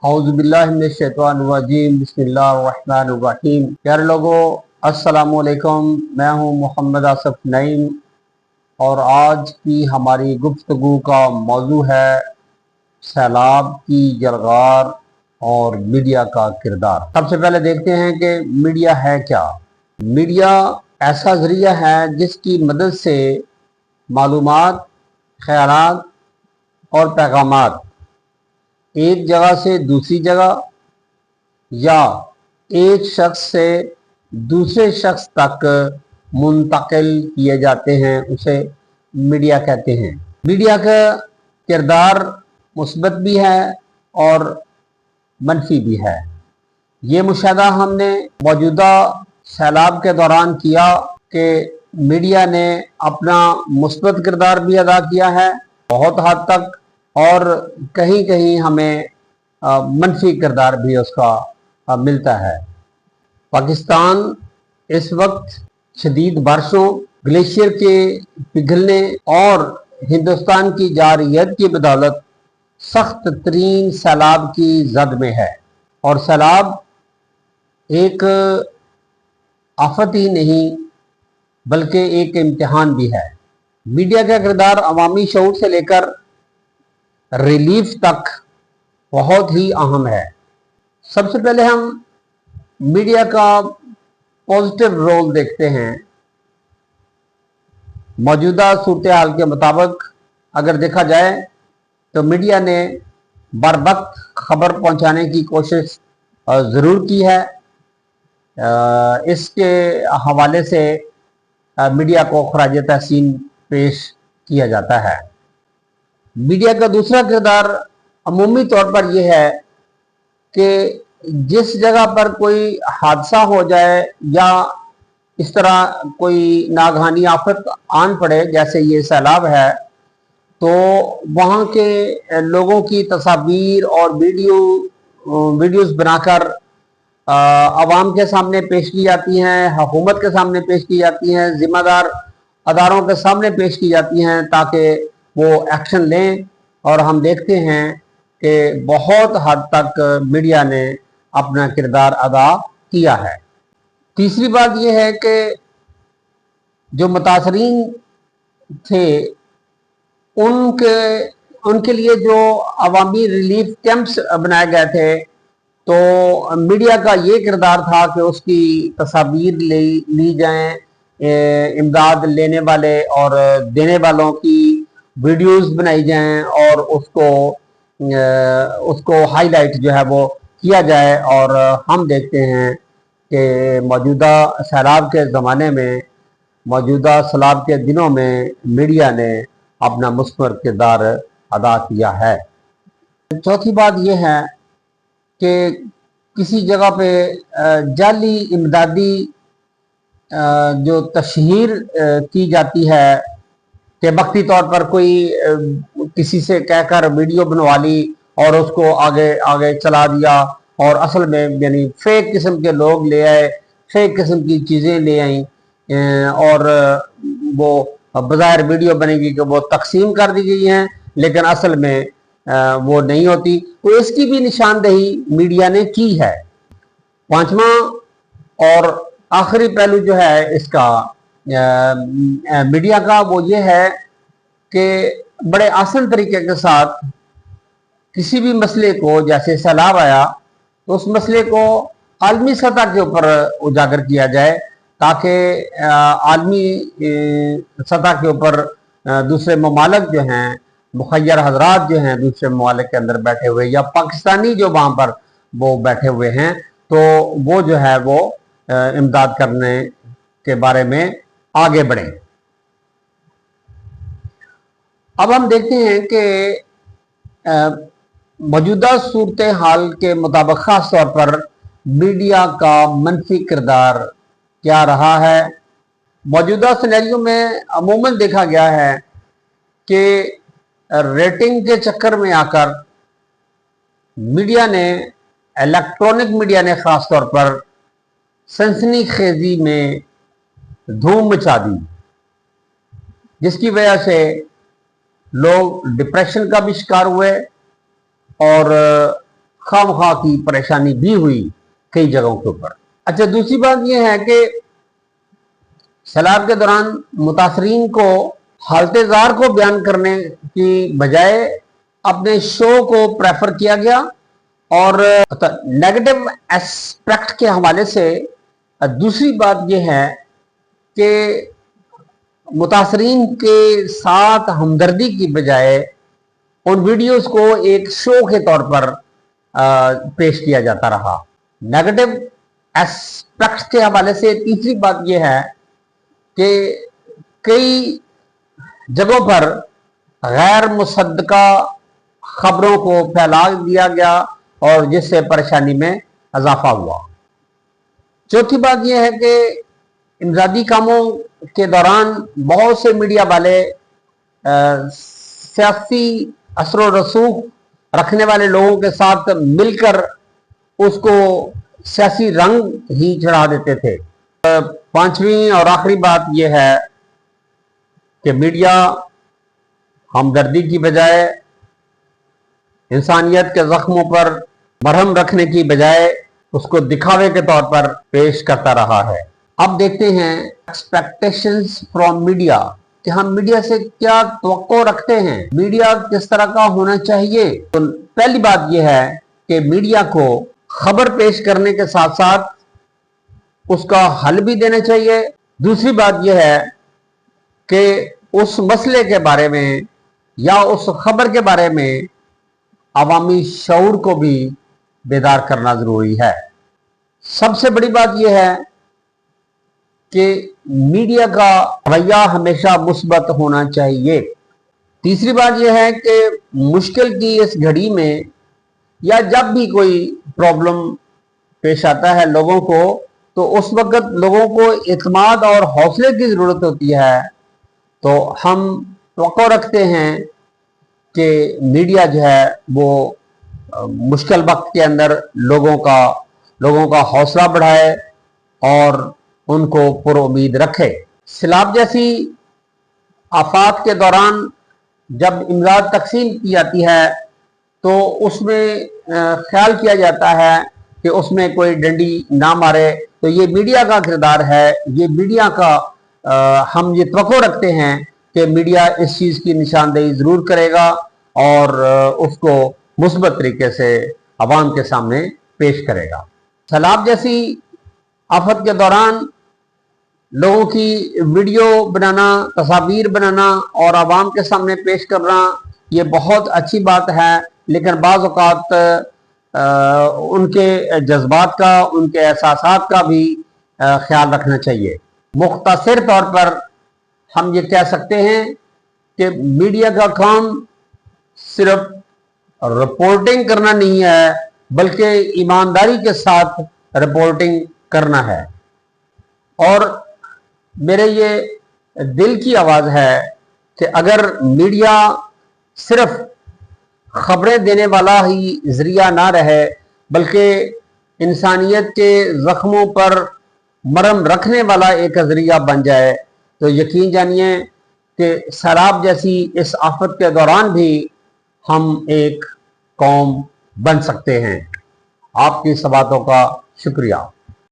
औज़ुबिल्लाहिमिनश्शैतानिर्रजीम बिस्मिल्लाहिर्रहमानिर्रहीम। प्यारे लोगों, अस्सलामुअलैकुम। मैं हूँ मोहम्मद आसिफ नईम और आज की हमारी गुफ्तगू का मौजू है सैलाब की जलगार और मीडिया का किरदार। सबसे पहले देखते हैं कि मीडिया है क्या। मीडिया ऐसा ज़रिया है जिसकी मदद से मालूमात, ख़यालात और पैगामात एक जगह से दूसरी जगह या एक शख्स से दूसरे शख्स तक मुंतकिल किए जाते हैं, उसे मीडिया कहते हैं। मीडिया का किरदार मुस्बत भी है और मनफी भी है। ये मुशाहदा हमने मौजूदा सैलाब के दौरान किया कि मीडिया ने अपना मुस्बत किरदार भी अदा किया है बहुत हद तक, और कहीं कहीं हमें मनफी किरदार भी उसका मिलता है। पाकिस्तान इस वक्त शदीद बारिशों, ग्लेशियर के पिघलने और हिंदुस्तान की जारयत की बदौलत सख्त तरीन सैलाब की जद में है, और सैलाब एक आफत ही नहीं बल्कि एक इम्तिहान भी है। मीडिया का किरदार अवामी शऊर से लेकर रिलीफ तक बहुत ही अहम है। सबसे पहले हम मीडिया का पॉजिटिव रोल देखते हैं। मौजूदा सूरत हाल के मुताबिक अगर देखा जाए तो मीडिया ने बर वक्त खबर पहुंचाने की कोशिश ज़रूर की है। इसके हवाले से मीडिया को खराज तहसीन पेश किया जाता है। मीडिया का दूसरा किरदार अमूमी तौर पर यह है कि जिस जगह पर कोई हादसा हो जाए या इस तरह कोई नागहानी आफत आन पड़े, जैसे ये सैलाब है, तो वहाँ के लोगों की तस्वीर और वीडियोस बनाकर आवाम के सामने पेश की जाती हैं, हुकूमत के सामने पेश की जाती हैं, जिम्मेदार अदारों के सामने पेश की जाती हैं ताकि वो एक्शन लें। और हम देखते हैं कि बहुत हद तक मीडिया ने अपना किरदार अदा किया है। तीसरी बात यह है कि जो मुतासरीन थे उनके लिए जो अवामी रिलीफ कैंप्स बनाए गए थे, तो मीडिया का ये किरदार था कि उसकी तस्वीर ली जाएं, इमदाद लेने वाले और देने वालों की वीडियोस बनाई जाएं और उसको हाईलाइट जो है वो किया जाए। और हम देखते हैं कि मौजूदा सैलाब के ज़माने में, मौजूदा सैलाब के दिनों में मीडिया ने अपना मुस्मर किरदार अदा किया है। चौथी बात यह है कि किसी जगह पे जाली इमदादी जो तशहीर की जाती है कि वक्ती तौर पर कोई किसी से कहकर वीडियो बनवा ली और उसको आगे आगे चला दिया, और असल में यानी फेक किस्म के लोग ले आए, फेक किस्म की चीज़ें ले आई, और वो बज़ाहिर वीडियो बनेगी कि वो तकसीम कर दी गई हैं, लेकिन असल में वो नहीं होती। तो इसकी भी निशानदेही मीडिया ने की है। पांचवा और आखिरी पहलू जो है इसका मीडिया का, वो ये है कि बड़े आसान तरीके के साथ किसी भी मसले को, जैसे सैलाब आया तो उस मसले को आलमी सतह के ऊपर उजागर किया जाए ताकि आलमी सतह के ऊपर दूसरे ममालिक जो हैं, मुखय्यर हजरात जो हैं दूसरे ममालिक के अंदर बैठे हुए, या पाकिस्तानी जो वहाँ पर वो बैठे हुए हैं, तो वो जो है वो इमदाद करने के बारे में आगे बढ़े। अब हम देखते हैं कि मौजूदा सूरत हाल के मुताबिक खास तौर पर मीडिया का मनफी किरदार क्या रहा है। मौजूदा सिनेरियो में अमूमन देखा गया है कि रेटिंग के चक्कर में आकर मीडिया ने, इलेक्ट्रॉनिक मीडिया ने खास तौर पर सनसनीखेजी में धूम मचा दी, जिसकी वजह से लोग डिप्रेशन का भी शिकार हुए और खामखा की परेशानी भी हुई कई जगहों के ऊपर। अच्छा, दूसरी बात यह है कि सैलाब के दौरान मुतासरीन को हालत-ए-ज़ार को बयान करने की बजाय अपने शो को प्रेफर किया गया। और नेगेटिव एस्पेक्ट के हवाले से दूसरी बात यह है कि मुतासरीन के साथ हमदर्दी की बजाय उन वीडियोस को एक शो के तौर पर पेश किया जाता रहा। नेगेटिव एस्पेक्ट के हवाले से तीसरी बात यह है कि कई जगहों पर गैर मुसद्दका खबरों को फैला दिया गया और जिससे परेशानी में इजाफा हुआ। चौथी बात यह है कि इमदादी कामों के दौरान बहुत से मीडिया वाले सियासी असर व रसूख रखने वाले लोगों के साथ मिलकर उसको सियासी रंग ही चढ़ा देते थे। पांचवी और आखिरी बात यह है कि मीडिया हमदर्दी की बजाय इंसानियत के जख्मों पर मरहम रखने की बजाय उसको दिखावे के तौर पर पेश करता रहा है। अब देखते हैं एक्सपेक्टेशंस फ्रॉम मीडिया, कि हम मीडिया से क्या तवक्को रखते हैं, मीडिया किस तरह का होना चाहिए। तो पहली बात यह है कि मीडिया को खबर पेश करने के साथ साथ उसका हल भी देना चाहिए। दूसरी बात यह है कि उस मसले के बारे में या उस खबर के बारे में अवामी शऊर को भी बेदार करना जरूरी है। सबसे बड़ी बात यह है कि मीडिया का रवैया हमेशा मुस्बत होना चाहिए। तीसरी बात यह है कि मुश्किल की इस घड़ी में या जब भी कोई प्रॉब्लम पेश आता है लोगों को, तो उस वक्त लोगों को इत्मीनान और हौसले की ज़रूरत होती है। तो हम तवक्को रखते हैं कि मीडिया जो है वो मुश्किल वक्त के अंदर लोगों का हौसला बढ़ाए और उनको पुरुम्मीद रखे। सैलाब जैसी आफात के दौरान जब इमदाद तकसीम की जाती है तो उसमें ख्याल किया जाता है कि उसमें कोई डंडी ना मारे। तो ये मीडिया का किरदार है, ये मीडिया का हम ये तवक्को रखते हैं कि मीडिया इस चीज़ की निशानदेही ज़रूर करेगा और उसको मुस्बत तरीके से अवाम के सामने पेश करेगा। सैलाब जैसी आफत के दौरान लोगों की वीडियो बनाना, तस्वीर बनाना और आवाम के सामने पेश करना ये बहुत अच्छी बात है, लेकिन बाज़ औक़ात उनके जज्बात का, उनके एहसासात का भी ख्याल रखना चाहिए। मुख्तसर तौर पर हम ये कह सकते हैं कि मीडिया का काम सिर्फ रिपोर्टिंग करना नहीं है, बल्कि ईमानदारी के साथ रिपोर्टिंग करना है। और मेरे ये दिल की आवाज़ है कि अगर मीडिया सिर्फ खबरें देने वाला ही ज़रिया ना रहे, बल्कि इंसानियत के ज़ख्मों पर मरहम रखने वाला एक ज़रिया बन जाए, तो यकीन जानिए कि सैलाब जैसी इस आफत के दौरान भी हम एक कौम बन सकते हैं। आपकी इस बातों का शुक्रिया।